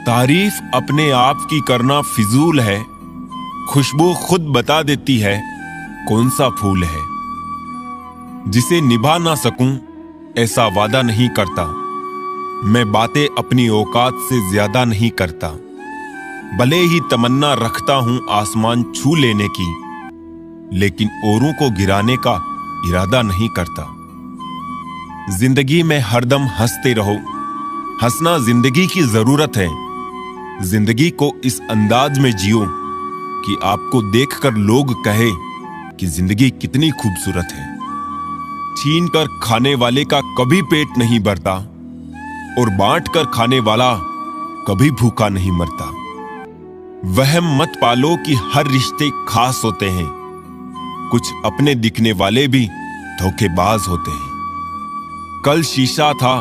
तारीफ अपने आप की करना फिजूल है, खुशबू खुद बता देती है कौन सा फूल है। जिसे निभा ना सकूं ऐसा वादा नहीं करता, मैं बातें अपनी औकात से ज्यादा नहीं करता। भले ही तमन्ना रखता हूं आसमान छू लेने की, लेकिन औरों को गिराने का इरादा नहीं करता। जिंदगी में हरदम हंसते रहो, हंसना जिंदगी की जरूरत है। जिंदगी को इस अंदाज में जियो कि आपको देखकर लोग कहे कि जिंदगी कितनी खूबसूरत है। छीन कर खाने वाले का कभी पेट नहीं भरता और बांट कर खाने वाला कभी भूखा नहीं मरता। वहम मत पालो कि हर रिश्ते खास होते हैं, कुछ अपने दिखने वाले भी धोखेबाज होते हैं। कल शीशा था,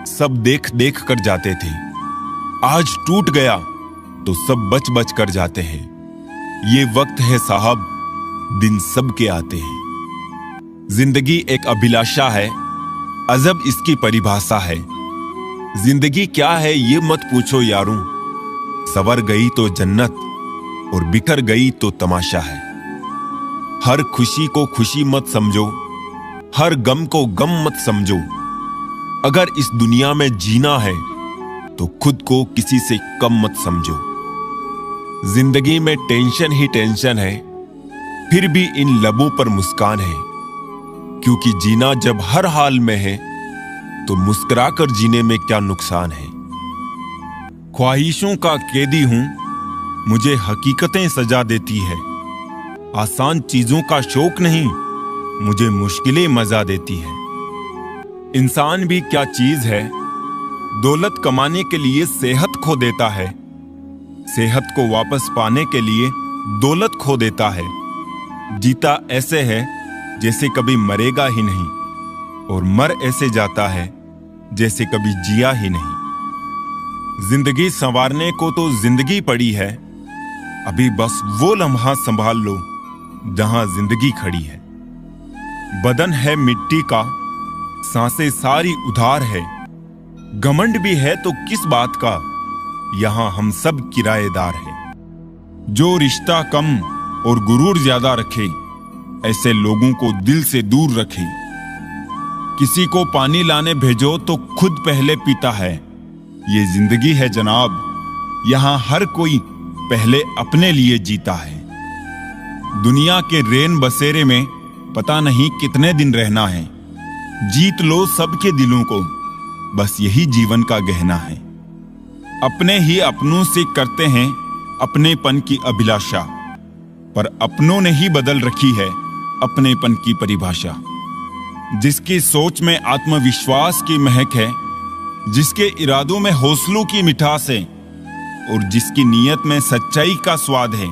सब देख देख कर जाते थे, आज टूट गया तो सब बच बच कर जाते हैं। ये वक्त है साहब, दिन सबके आते हैं। जिंदगी एक अभिलाषा है, अजब इसकी परिभाषा है। जिंदगी क्या है ये मत पूछो यारों, सवर गई तो जन्नत और बिखर गई तो तमाशा है। हर खुशी को खुशी मत समझो, हर गम को गम मत समझो। अगर इस दुनिया में जीना है तो खुद को किसी से कम मत समझो। जिंदगी में टेंशन ही टेंशन है, फिर भी इन लबों पर मुस्कान है। क्योंकि जीना जब हर हाल में है तो मुस्कुराकर जीने में क्या नुकसान है। ख्वाहिशों का कैदी हूं, मुझे हकीकतें सजा देती है। आसान चीजों का शौक नहीं, मुझे मुश्किलें मजा देती है। इंसान भी क्या चीज है, दौलत कमाने के लिए सेहत खो देता है, सेहत को वापस पाने के लिए दौलत खो देता है। जीता ऐसे है जैसे कभी मरेगा ही नहीं, और मर ऐसे जाता है जैसे कभी जिया ही नहीं। जिंदगी संवारने को तो जिंदगी पड़ी है, अभी बस वो लम्हा संभाल लो जहां जिंदगी खड़ी है। बदन है मिट्टी का, सांसें सारी उधार है। घमंड भी है तो किस बात का, यहां हम सब किराएदार हैं। जो रिश्ता कम और गुरूर ज्यादा रखे, ऐसे लोगों को दिल से दूर रखे। किसी को पानी लाने भेजो तो खुद पहले पीता है। ये जिंदगी है जनाब, यहां हर कोई पहले अपने लिए जीता है। दुनिया के रेन बसेरे में पता नहीं कितने दिन रहना है। जीत लो सबके दिलों को, बस यही जीवन का गहना है। अपने ही अपनों से करते हैं अपनेपन की अभिलाषा, पर अपनों ने ही बदल रखी है अपनेपन की परिभाषा। जिसकी सोच में आत्मविश्वास की महक है, जिसके इरादों में हौसलों की मिठास है, और जिसकी नीयत में सच्चाई का स्वाद है,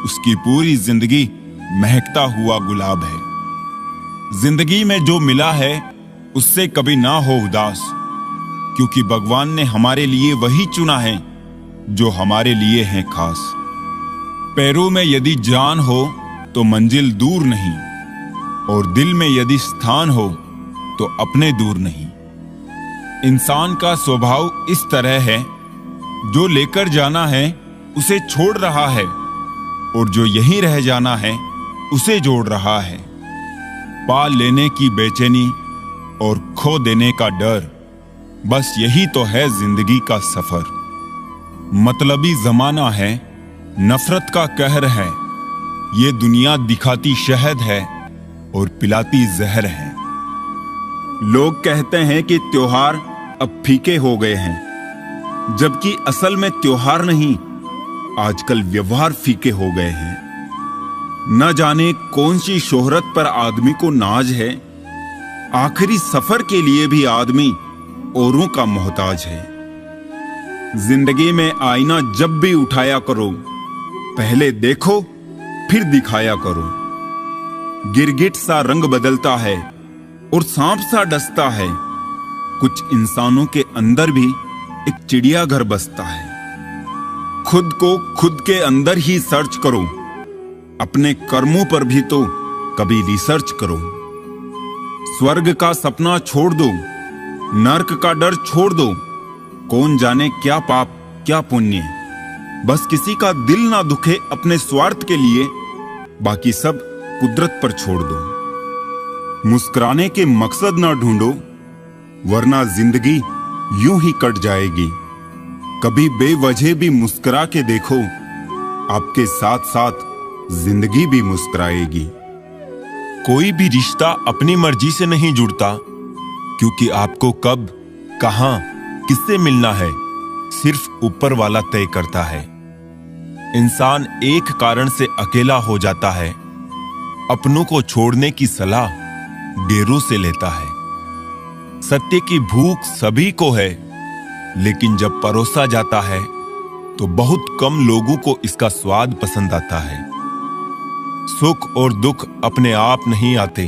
उसकी पूरी जिंदगी महकता हुआ गुलाब है। जिंदगी में जो मिला है उससे कभी ना हो उदास, क्योंकि भगवान ने हमारे लिए वही चुना है जो हमारे लिए है खास। पैरों में यदि जान हो तो मंजिल दूर नहीं, और दिल में यदि स्थान हो तो अपने दूर नहीं। इंसान का स्वभाव इस तरह है, जो लेकर जाना है उसे छोड़ रहा है, और जो यहीं रह जाना है उसे जोड़ रहा है। पा लेने की बेचैनी और खो देने का डर, बस यही तो है जिंदगी का सफर। मतलबी जमाना है, नफरत का कहर है। ये दुनिया दिखाती शहद है और पिलाती जहर है। लोग कहते हैं कि त्योहार अब फीके हो गए हैं, जबकि असल में त्योहार नहीं, आजकल व्यवहार फीके हो गए हैं। न जाने कौन सी शोहरत पर आदमी को नाज है, आखिरी सफर के लिए भी आदमी औरों का मोहताज है। जिंदगी में आईना जब भी उठाया करो, पहले देखो फिर दिखाया करो। गिरगिट सा रंग बदलता है और सांप सा डसता है, कुछ इंसानों के अंदर भी एक चिड़ियाघर बसता है। खुद को खुद के अंदर ही सर्च करो, अपने कर्मों पर भी तो कभी रिसर्च करो। स्वर्ग का सपना छोड़ दो, नर्क का डर छोड़ दो। कौन जाने क्या पाप क्या पुण्य। बस किसी का दिल ना दुखे अपने स्वार्थ के लिए, बाकी सब कुदरत पर छोड़ दो। मुस्कुराने के मकसद ना ढूंढो, वरना जिंदगी यूं ही कट जाएगी। कभी बेवजह भी मुस्कुरा के देखो, आपके साथ साथ जिंदगी भी मुस्कुराएगी। कोई भी रिश्ता अपनी मर्जी से नहीं जुड़ता, क्योंकि आपको कब, कहां, किससे मिलना है सिर्फ ऊपर वाला तय करता है। इंसान एक कारण से अकेला हो जाता है, अपनों को छोड़ने की सलाह गैरों से लेता है। सत्य की भूख सभी को है, लेकिन जब परोसा जाता है तो बहुत कम लोगों को इसका स्वाद पसंद आता है। सुख और दुख अपने आप नहीं आते,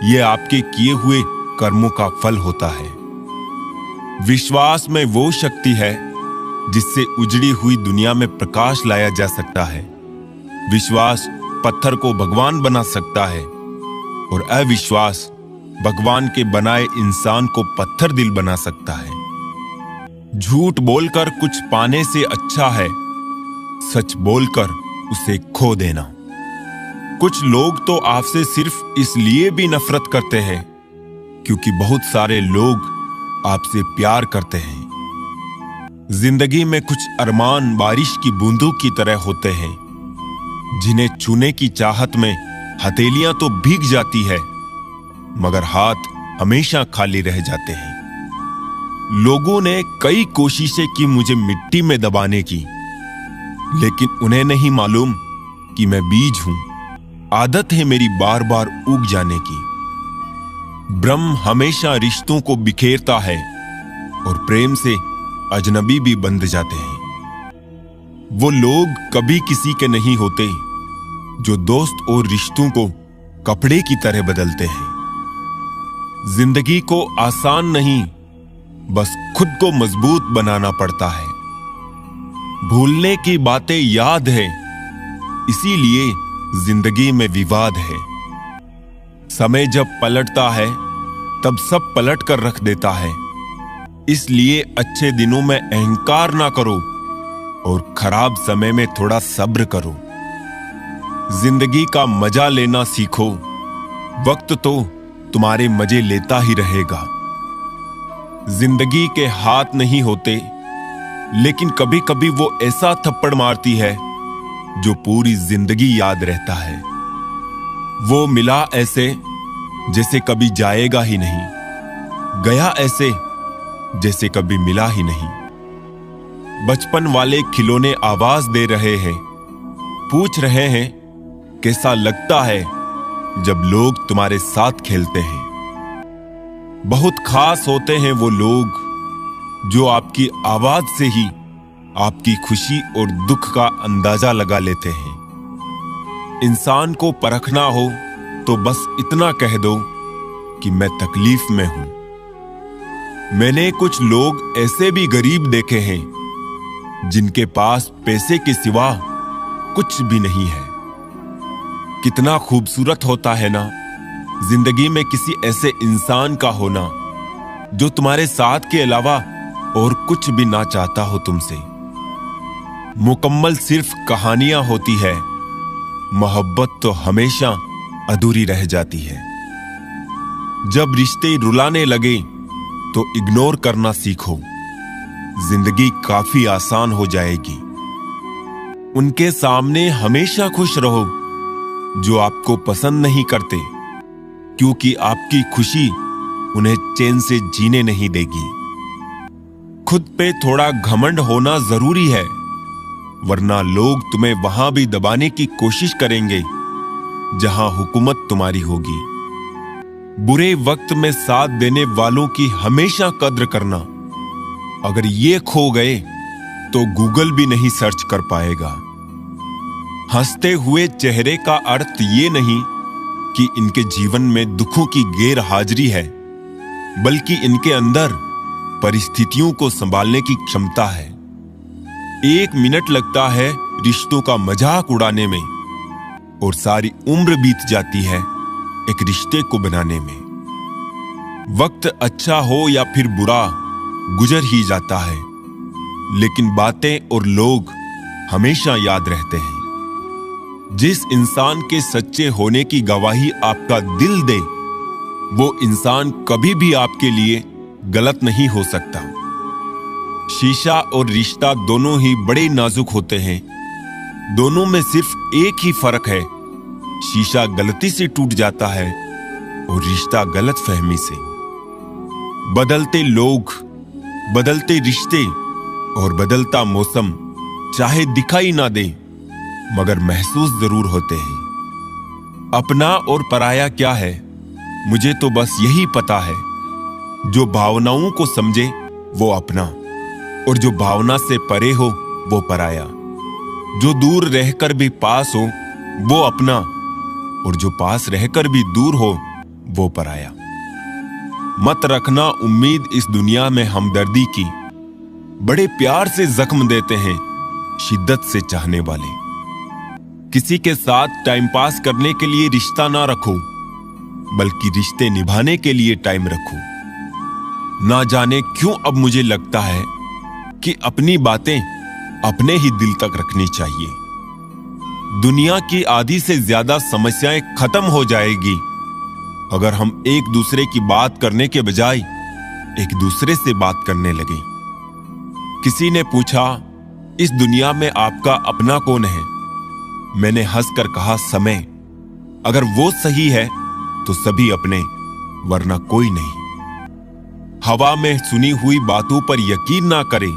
ये आपके किए हुए कर्मों का फल होता है। विश्वास में वो शक्ति है जिससे उजड़ी हुई दुनिया में प्रकाश लाया जा सकता है। विश्वास पत्थर को भगवान बना सकता है, और अविश्वास भगवान के बनाए इंसान को पत्थर दिल बना सकता है। झूठ बोलकर कुछ पाने से अच्छा है सच बोलकर उसे खो देना। कुछ लोग तो आपसे सिर्फ इसलिए भी नफरत करते हैं क्योंकि बहुत सारे लोग आपसे प्यार करते हैं। जिंदगी में कुछ अरमान बारिश की बूंदों की तरह होते हैं, जिन्हें छूने की चाहत में हथेलियां तो भीग जाती है, मगर हाथ हमेशा खाली रह जाते हैं। लोगों ने कई कोशिशें की मुझे मिट्टी में दबाने की, लेकिन उन्हें नहीं मालूम कि मैं बीज हूं। आदत है मेरी बार बार उग जाने की। ब्रह्म हमेशा रिश्तों को बिखेरता है, और प्रेम से अजनबी भी बंध जाते हैं। वो लोग कभी किसी के नहीं होते जो दोस्त और रिश्तों को कपड़े की तरह बदलते हैं। जिंदगी को आसान नहीं, बस खुद को मजबूत बनाना पड़ता है। भूलने की बातें याद है, इसीलिए जिंदगी में विवाद है। समय जब पलटता है तब सब पलट कर रख देता है, इसलिए अच्छे दिनों में अहंकार ना करो और खराब समय में थोड़ा सब्र करो। जिंदगी का मजा लेना सीखो, वक्त तो तुम्हारे मजे लेता ही रहेगा। जिंदगी के हाथ नहीं होते, लेकिन कभी कभी वो ऐसा थप्पड़ मारती है जो पूरी जिंदगी याद रहता है। वो मिला ऐसे जैसे कभी जाएगा ही नहीं, गया ऐसे जैसे कभी मिला ही नहीं। बचपन वाले खिलौने आवाज दे रहे हैं, पूछ रहे हैं कैसा लगता है जब लोग तुम्हारे साथ खेलते हैं। बहुत खास होते हैं वो लोग जो आपकी आवाज से ही आपकी खुशी और दुख का अंदाजा लगा लेते हैं। इंसान को परखना हो तो बस इतना कह दो कि मैं तकलीफ में हूं। मैंने कुछ लोग ऐसे भी गरीब देखे हैं जिनके पास पैसे के सिवा कुछ भी नहीं है। कितना खूबसूरत होता है ना जिंदगी में किसी ऐसे इंसान का होना जो तुम्हारे साथ के अलावा और कुछ भी ना चाहता हो तुमसे। मुकम्मल सिर्फ कहानियां होती है, मोहब्बत तो हमेशा अधूरी रह जाती है। जब रिश्ते रुलाने लगे तो इग्नोर करना सीखो, जिंदगी काफी आसान हो जाएगी। उनके सामने हमेशा खुश रहो जो आपको पसंद नहीं करते, क्योंकि आपकी खुशी उन्हें चैन से जीने नहीं देगी। खुद पे थोड़ा घमंड होना जरूरी है, वरना लोग तुम्हें वहां भी दबाने की कोशिश करेंगे जहां हुकूमत तुम्हारी होगी। बुरे वक्त में साथ देने वालों की हमेशा कद्र करना। अगर ये खो गए तो गूगल भी नहीं सर्च कर पाएगा। हंसते हुए चेहरे का अर्थ ये नहीं कि इनके जीवन में दुखों की गैर हाजिरी है, बल्कि इनके अंदर परिस्थितियों को संभालने की क्षमता है। 1 मिनट लगता है रिश्तों का मजाक उड़ाने में, और सारी उम्र बीत जाती है एक रिश्ते को बनाने में। वक्त अच्छा हो या फिर बुरा, गुजर ही जाता है। लेकिन बातें और लोग हमेशा याद रहते हैं। जिस इंसान के सच्चे होने की गवाही आपका दिल दे, वो इंसान कभी भी आपके लिए गलत नहीं हो सकता। शीशा और रिश्ता दोनों ही बड़े नाजुक होते हैं। दोनों में सिर्फ एक ही फर्क है, शीशा गलती से टूट जाता है और रिश्ता गलतफहमी से। बदलते लोग, बदलते रिश्ते और बदलता मौसम चाहे दिखाई ना दे, मगर महसूस जरूर होते हैं। अपना और पराया क्या है, मुझे तो बस यही पता है। जो भावनाओं को समझे वो अपना, और जो भावना से परे हो वो पराया। जो दूर रहकर भी पास हो वो अपना, और जो पास रहकर भी दूर हो वो पराया। मत रखना उम्मीद इस दुनिया में हमदर्दी की। बड़े प्यार से जख्म देते हैं शिद्दत से चाहने वाले। किसी के साथ टाइम पास करने के लिए रिश्ता ना रखो, बल्कि रिश्ते निभाने के लिए टाइम रखो। ना जाने क्यों अब मुझे लगता है कि अपनी बातें अपने ही दिल तक रखनी चाहिए। दुनिया की आधी से ज्यादा समस्याएं खत्म हो जाएगी अगर हम एक दूसरे की बात करने के बजाय एक दूसरे से बात करने लगे। किसी ने पूछा, इस दुनिया में आपका अपना कौन है? मैंने हंसकर कहा, समय। अगर वो सही है तो सभी अपने, वरना कोई नहीं। हवा में सुनी हुई बातों पर यकीन ना करें।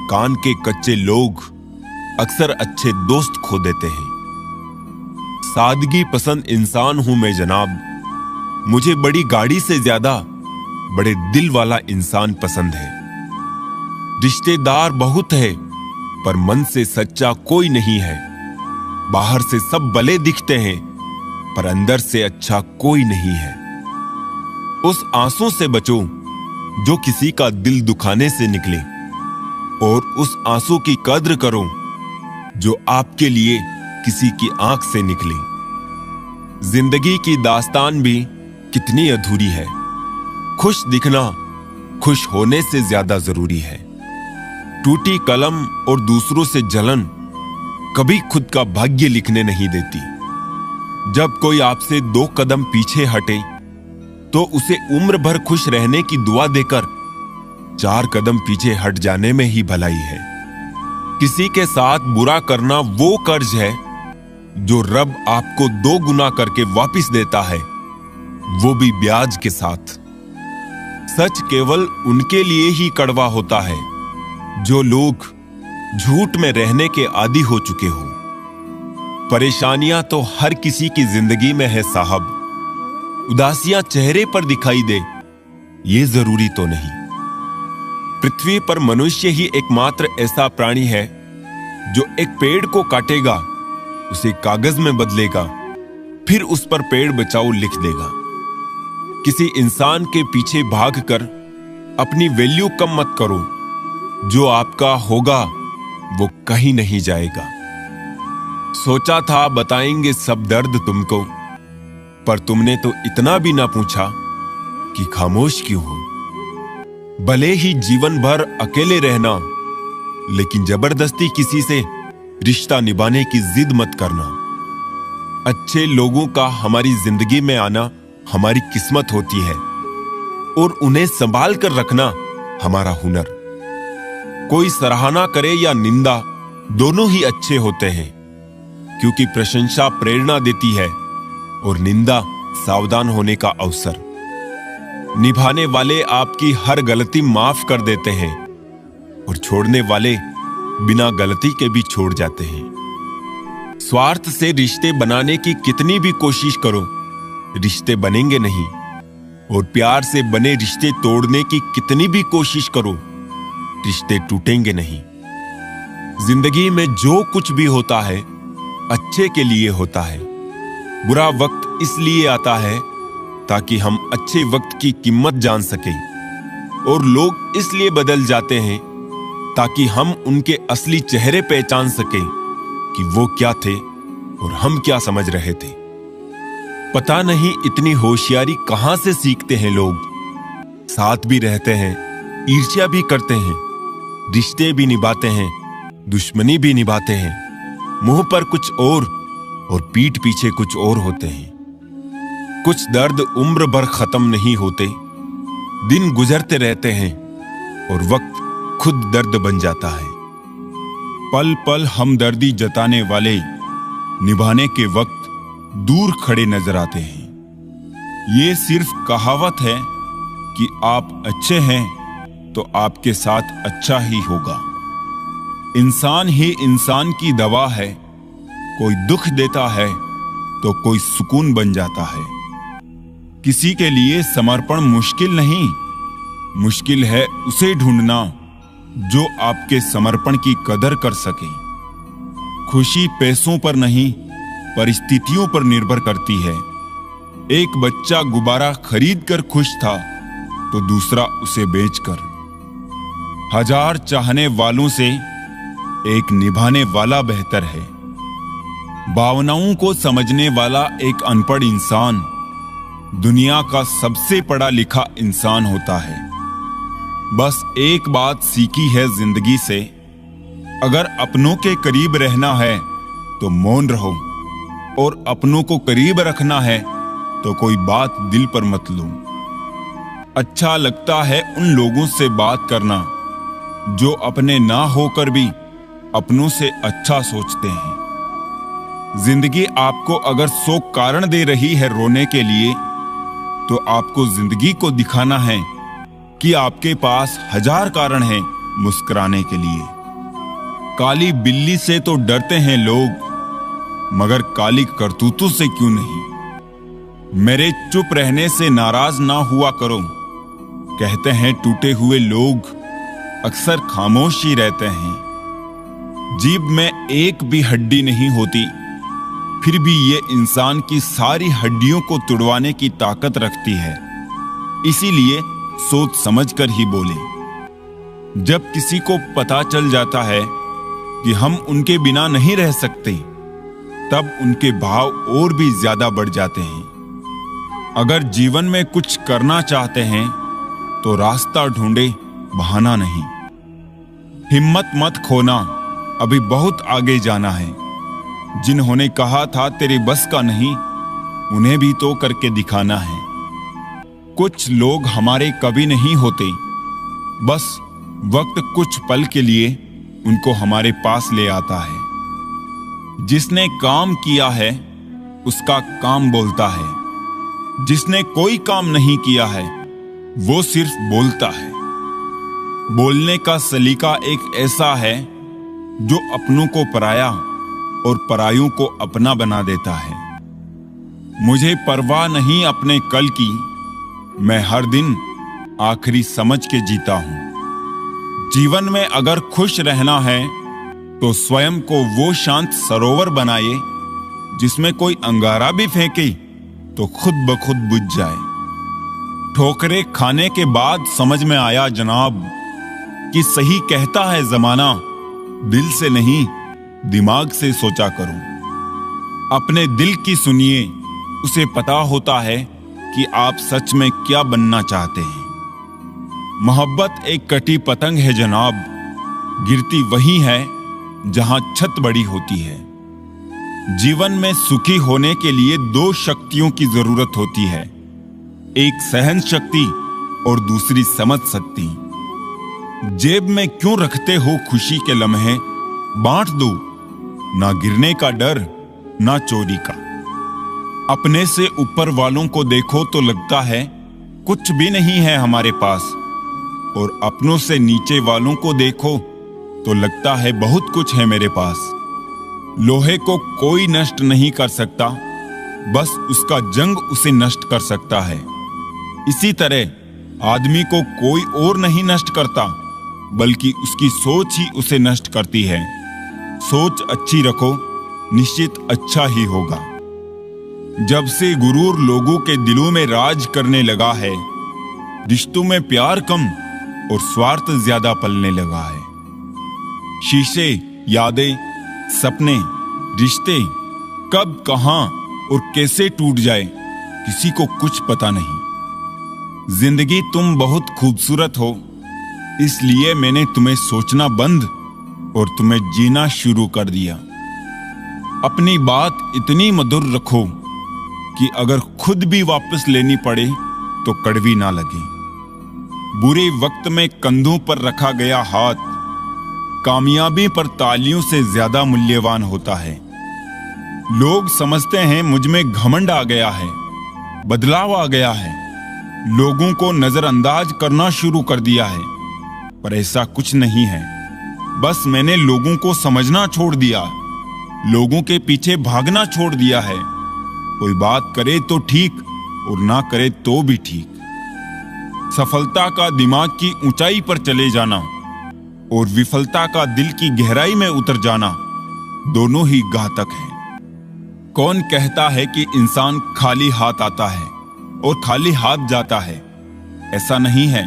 कान के कच्चे लोग अक्सर अच्छे दोस्त खो देते हैं। सादगी पसंद इंसान हूं मैं जनाब। मुझे बड़ी गाड़ी से ज्यादा बड़े दिल वाला इंसान पसंद है। रिश्तेदार बहुत है, पर मन से सच्चा कोई नहीं है। बाहर से सब भले दिखते हैं, पर अंदर से अच्छा कोई नहीं है। उस आंसू से बचो जो किसी का दिल दुखाने से निकले, और उस आंसू की कद्र करो जो आपके लिए किसी की आंख से निकले। जिंदगी की दास्तान भी कितनी अधूरी है। खुश दिखना खुश होने से ज्यादा जरूरी है। टूटी कलम और दूसरों से जलन कभी खुद का भाग्य लिखने नहीं देती। जब कोई आपसे 2 कदम पीछे हटे तो उसे उम्र भर खुश रहने की दुआ देकर 4 कदम पीछे हट जाने में ही भलाई है। किसी के साथ बुरा करना वो कर्ज है जो रब आपको 2 गुना करके वापस देता है, वो भी ब्याज के साथ। सच केवल उनके लिए ही कड़वा होता है जो लोग झूठ में रहने के आदी हो चुके हो। परेशानियां तो हर किसी की जिंदगी में है साहब। उदासियां चेहरे पर दिखाई दे ये जरूरी तो नहीं। पृथ्वी पर मनुष्य ही एकमात्र ऐसा प्राणी है जो एक पेड़ को काटेगा, उसे कागज में बदलेगा, फिर उस पर पेड़ बचाओ लिख देगा। किसी इंसान के पीछे भागकर अपनी वैल्यू कम मत करो। जो आपका होगा वो कहीं नहीं जाएगा। सोचा था बताएंगे सब दर्द तुमको, पर तुमने तो इतना भी ना पूछा कि खामोश क्यों हो। भले ही जीवन भर अकेले रहना, लेकिन जबरदस्ती किसी से रिश्ता निभाने की जिद मत करना। अच्छे लोगों का हमारी जिंदगी में आना हमारी किस्मत होती है, और उन्हें संभाल कर रखना हमारा हुनर। कोई सराहना करे या निंदा, दोनों ही अच्छे होते हैं, क्योंकि प्रशंसा प्रेरणा देती है और निंदा सावधान होने का अवसर। निभाने वाले आपकी हर गलती माफ कर देते हैं, और छोड़ने वाले बिना गलती के भी छोड़ जाते हैं। स्वार्थ से रिश्ते बनाने की कितनी भी कोशिश करो, रिश्ते बनेंगे नहीं। और प्यार से बने रिश्ते तोड़ने की कितनी भी कोशिश करो, रिश्ते टूटेंगे नहीं। जिंदगी में जो कुछ भी होता है अच्छे के लिए होता है। बुरा वक्त इसलिए आता है ताकि हम अच्छे वक्त की कीमत जान सकें, और लोग इसलिए बदल जाते हैं ताकि हम उनके असली चेहरे पहचान सकें कि वो क्या थे और हम क्या समझ रहे थे। पता नहीं इतनी होशियारी कहां से सीखते हैं लोग। साथ भी रहते हैं, ईर्ष्या भी करते हैं, रिश्ते भी निभाते हैं, दुश्मनी भी निभाते हैं। मुंह पर कुछ और पीठ पीछे कुछ और होते हैं। कुछ दर्द उम्र भर खत्म नहीं होते, दिन गुजरते रहते हैं और वक्त खुद दर्द बन जाता है। पल पल हमदर्दी जताने वाले निभाने के वक्त दूर खड़े नजर आते हैं। ये सिर्फ कहावत है कि आप अच्छे हैं तो आपके साथ अच्छा ही होगा। इंसान ही इंसान की दवा है, कोई दुख देता है तो कोई सुकून बन जाता है। किसी के लिए समर्पण मुश्किल नहीं, मुश्किल है उसे ढूंढना जो आपके समर्पण की कदर कर सके। खुशी पैसों पर नहीं, परिस्थितियों पर निर्भर करती है। एक बच्चा गुब्बारा खरीद कर खुश था तो दूसरा उसे बेचकर। 1000 चाहने वालों से एक निभाने वाला बेहतर है। भावनाओं को समझने वाला एक अनपढ़ इंसान दुनिया का सबसे पढ़ा लिखा इंसान होता है। बस एक बात सीखी है जिंदगी से, अगर अपनों के करीब रहना है तो मौन रहो और अपनों को करीब रखना है तो कोई बात दिल पर मत लो। अच्छा लगता है उन लोगों से बात करना जो अपने ना होकर भी अपनों से अच्छा सोचते हैं। जिंदगी आपको अगर 100 कारण दे रही है रोने के लिए, तो आपको जिंदगी को दिखाना है कि आपके पास 1000 कारण हैं मुस्कुराने के लिए। काली बिल्ली से तो डरते हैं लोग, मगर काली करतूतों से क्यों नहीं। मेरे चुप रहने से नाराज ना हुआ करो, कहते हैं टूटे हुए लोग अक्सर खामोश ही रहते हैं। जीभ में एक भी हड्डी नहीं होती, फिर भी ये इंसान की सारी हड्डियों को तुड़वाने की ताकत रखती है। इसीलिए सोच समझकर ही बोले। जब किसी को पता चल जाता है कि हम उनके बिना नहीं रह सकते, तब उनके भाव और भी ज्यादा बढ़ जाते हैं। अगर जीवन में कुछ करना चाहते हैं तो रास्ता ढूंढे, बहाना नहीं। हिम्मत मत खोना, अभी बहुत आगे जाना है। जिन्होंने कहा था तेरे बस का नहीं, उन्हें भी तो करके दिखाना है। कुछ लोग हमारे कभी नहीं होते, बस वक्त कुछ पल के लिए उनको हमारे पास ले आता है। जिसने काम किया है उसका काम बोलता है, जिसने कोई काम नहीं किया है वो सिर्फ बोलता है। बोलने का सलीका एक ऐसा है जो अपनों को पराया और परायों को अपना बना देता है। मुझे परवाह नहीं अपने कल की, मैं हर दिन आखिरी समझ के जीता हूं। जीवन में अगर खुश रहना है तो स्वयं को वो शांत सरोवर बनाए जिसमें कोई अंगारा भी फेंके तो खुद ब खुद बुझ जाए। ठोकरे खाने के बाद समझ में आया जनाब कि सही कहता है जमाना, दिल से नहीं दिमाग से सोचा करो। अपने दिल की सुनिए, उसे पता होता है कि आप सच में क्या बनना चाहते हैं। मोहब्बत एक कटी पतंग है जनाब, गिरती वही है जहां छत बड़ी होती है। जीवन में सुखी होने के लिए 2 शक्तियों की जरूरत होती है, एक सहन शक्ति और दूसरी समझ शक्ति। जेब में क्यों रखते हो खुशी के लम्हे, बांट दो, ना गिरने का डर ना चोरी का। अपने से ऊपर वालों को देखो तो लगता है कुछ भी नहीं है हमारे पास, और अपनों से नीचे वालों को देखो तो लगता है बहुत कुछ है मेरे पास। लोहे को कोई नष्ट नहीं कर सकता, बस उसका जंग उसे नष्ट कर सकता है। इसी तरह आदमी को कोई और नहीं नष्ट करता, बल्कि उसकी सोच ही उसे नष्ट करती है। सोच अच्छी रखो, निश्चित अच्छा ही होगा। जब से गुरूर लोगों के दिलों में राज करने लगा है, रिश्तों में प्यार कम और स्वार्थ ज्यादा पलने लगा है। शीशे, यादें, सपने, रिश्ते कब, कहां और कैसे टूट जाए किसी को कुछ पता नहीं। जिंदगी तुम बहुत खूबसूरत हो, इसलिए मैंने तुम्हें सोचना बंद और तुम्हें जीना शुरू कर दिया। अपनी बात इतनी मधुर रखो कि अगर खुद भी वापस लेनी पड़े तो कड़वी ना लगे। बुरे वक्त में कंधों पर रखा गया हाथ कामयाबी पर तालियों से ज्यादा मूल्यवान होता है। लोग समझते हैं मुझ में घमंड आ गया है, बदलाव आ गया है, लोगों को नजरअंदाज करना शुरू कर दिया है, पर ऐसा कुछ नहीं है। बस मैंने लोगों को समझना छोड़ दिया, लोगों के पीछे भागना छोड़ दिया है। कोई बात करे तो ठीक और ना करे तो भी ठीक। सफलता का दिमाग की ऊंचाई पर चले जाना और विफलता का दिल की गहराई में उतर जाना दोनों ही घातक है। कौन कहता है कि इंसान खाली हाथ आता है और खाली हाथ जाता है? ऐसा नहीं है।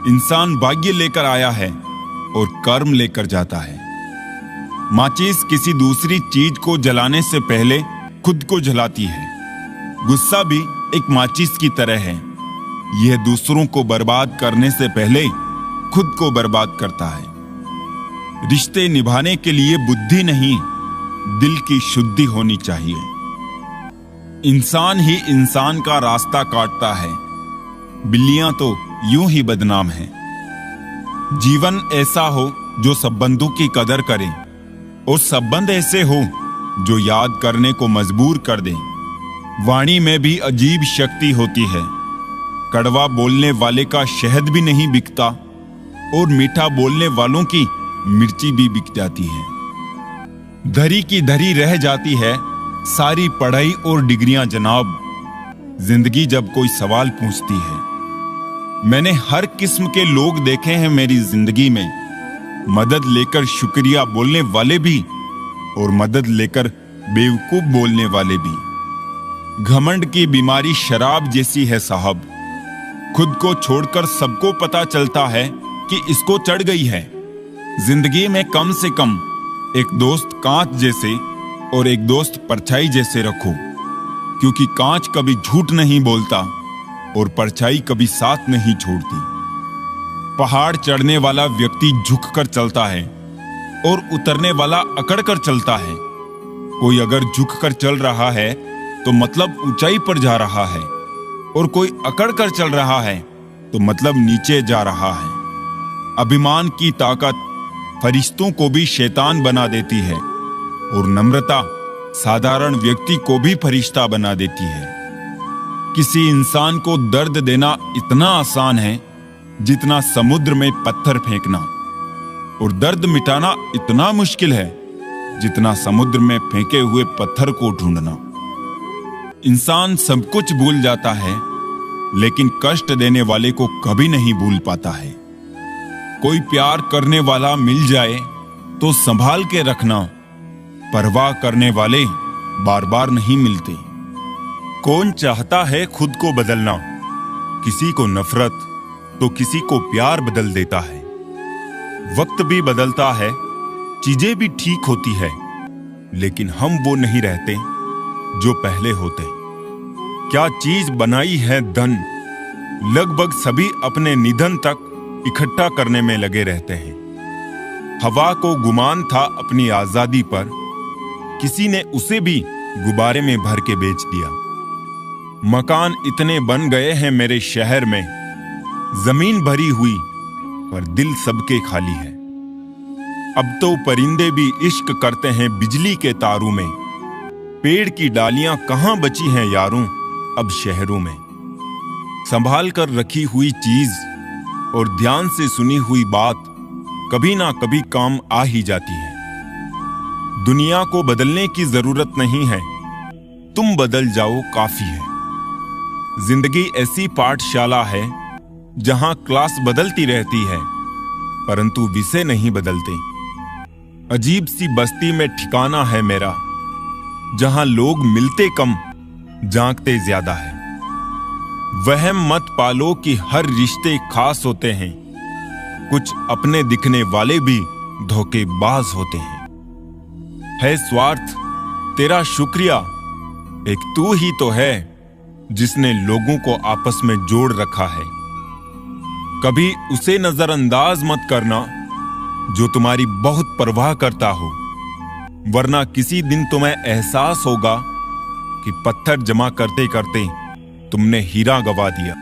इंसान भाग्य लेकर आया है और कर्म लेकर जाता है। माचिस किसी दूसरी चीज को जलाने से पहले खुद को जलाती है। गुस्सा भी एक माचिस की तरह है, यह दूसरों को बर्बाद करने से पहले खुद को बर्बाद करता है। रिश्ते निभाने के लिए बुद्धि नहीं, दिल की शुद्धि होनी चाहिए। इंसान ही इंसान का रास्ता काटता है, बिल्लियां तो यूं ही बदनाम हैं। जीवन ऐसा हो जो संबंधों की कदर करे और संबंध ऐसे हो जो याद करने को मजबूर कर दे। वाणी में भी अजीब शक्ति होती है। कड़वा बोलने वाले का शहद भी नहीं बिकता और मीठा बोलने वालों की मिर्ची भी बिक जाती है। धरी की धरी रह जाती है सारी पढ़ाई और डिग्रियां जनाब, जिंदगी जब कोई सवाल पूछती है। मैंने हर किस्म के लोग देखे हैं मेरी जिंदगी में, मदद लेकर शुक्रिया बोलने वाले भी और मदद लेकर बेवकूफ बोलने वाले भी। घमंड की बीमारी शराब जैसी है साहब, खुद को छोड़कर सबको पता चलता है कि इसको चढ़ गई है। जिंदगी में कम से कम एक दोस्त कांच जैसे और एक दोस्त परछाई जैसे रखो, क्योंकि कांच कभी झूठ नहीं बोलता और परछाई कभी साथ नहीं छोड़ती। पहाड़ चढ़ने वाला व्यक्ति झुककर चलता है और उतरने वाला अकड़कर चलता है। कोई अगर झुककर चल रहा है तो मतलब ऊंचाई पर जा रहा है, और कोई अकड़कर चल रहा है तो मतलब नीचे जा रहा है। अभिमान की ताकत फरिश्तों को भी शैतान बना देती है और नम्रता साधारण व्यक्ति को भी फरिश्ता बना देती है। किसी इंसान को दर्द देना इतना आसान है जितना समुद्र में पत्थर फेंकना, और दर्द मिटाना इतना मुश्किल है जितना समुद्र में फेंके हुए पत्थर को ढूंढना। इंसान सब कुछ भूल जाता है, लेकिन कष्ट देने वाले को कभी नहीं भूल पाता है। कोई प्यार करने वाला मिल जाए तो संभाल के रखना, परवाह करने वाले बार बार नहीं मिलते। कौन चाहता है खुद को बदलना? किसी को नफरत तो किसी को प्यार बदल देता है। वक्त भी बदलता है, चीजें भी ठीक होती है, लेकिन हम वो नहीं रहते जो पहले होते। क्या चीज बनाई है धन, लगभग सभी अपने निधन तक इकट्ठा करने में लगे रहते हैं। हवा को गुमान था अपनी आजादी पर, किसी ने उसे भी गुब्बारे में भर के बेच दिया। मकान इतने बन गए हैं मेरे शहर में, जमीन भरी हुई पर दिल सबके खाली है। अब तो परिंदे भी इश्क करते हैं बिजली के तारों में। पेड़ की डालियां कहां बची हैं यारों अब शहरों में। संभाल कर रखी हुई चीज और ध्यान से सुनी हुई बात कभी ना कभी काम आ ही जाती है। दुनिया को बदलने की जरूरत नहीं है, तुम बदल जाओ काफी है। जिंदगी ऐसी पाठशाला है जहां क्लास बदलती रहती है, परंतु विषय नहीं बदलते। अजीब सी बस्ती में ठिकाना है मेरा, जहां लोग मिलते कम जांकते ज्यादा है। वहम मत पालो कि हर रिश्ते खास होते हैं, कुछ अपने दिखने वाले भी धोखेबाज होते हैं। है स्वार्थ तेरा शुक्रिया, एक तू ही तो है जिसने लोगों को आपस में जोड़ रखा है। कभी उसे नजरअंदाज मत करना जो तुम्हारी बहुत परवाह करता हो, वरना किसी दिन तुम्हें एहसास होगा कि पत्थर जमा करते करते तुमने हीरा गवा दिया।